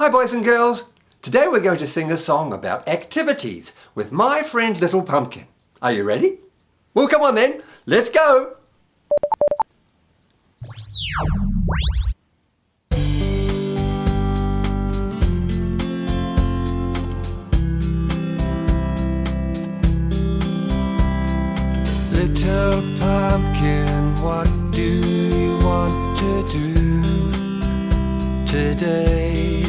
Hi boys and girls. Today we're going to sing a song about activities with my friend Little Pumpkin. Are you ready? Well, come on then. Let's go. Little pumpkin, what do you want to do today?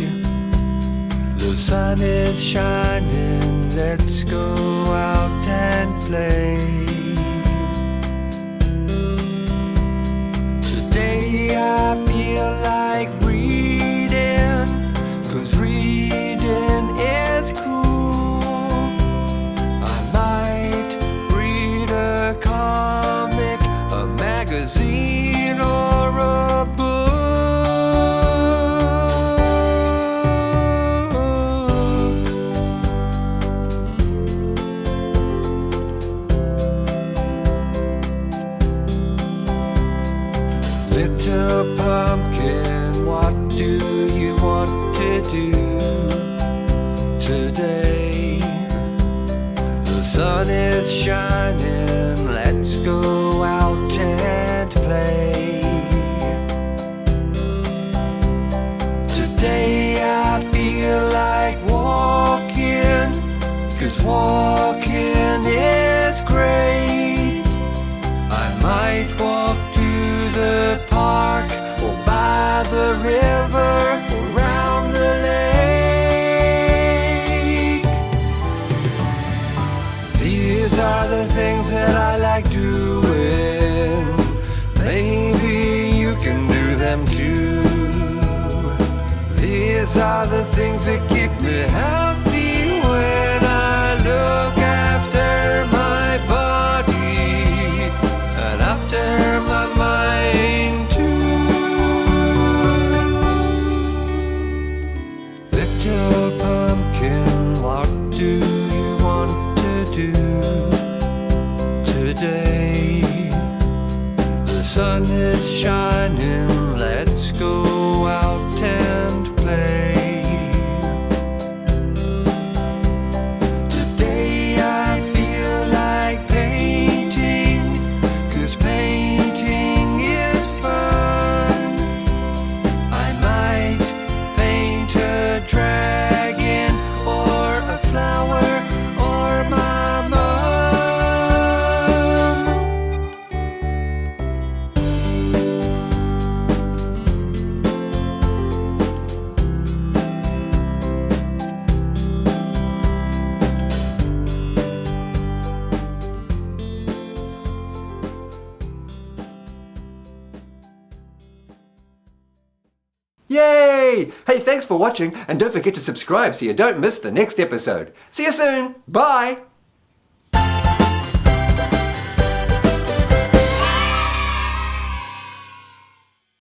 The sun is shining, let's go out and play. Today I feel like reading, 'cause reading is cool. I might read a comic, a magazine, or a book. Little pumpkin, what do you want to do today? The sun is shining, let's go out and play. Today I feel like walking, 'cause walking is great. I might walk to the park, or by the river, or round the lake. These are the things that I like doing. Maybe you can do them too. These are the things that keep me healthy when I look after my body and after my mind too. Little pumpkin, what do you want to do today? The sun is shining, let's go out and play. Today I feel like painting, 'cause painting is fun. I might paint a dragon, or a flower, or my mum. Yay! Hey, thanks for watching, and don't forget to subscribe so you don't miss the next episode. See you soon. Bye!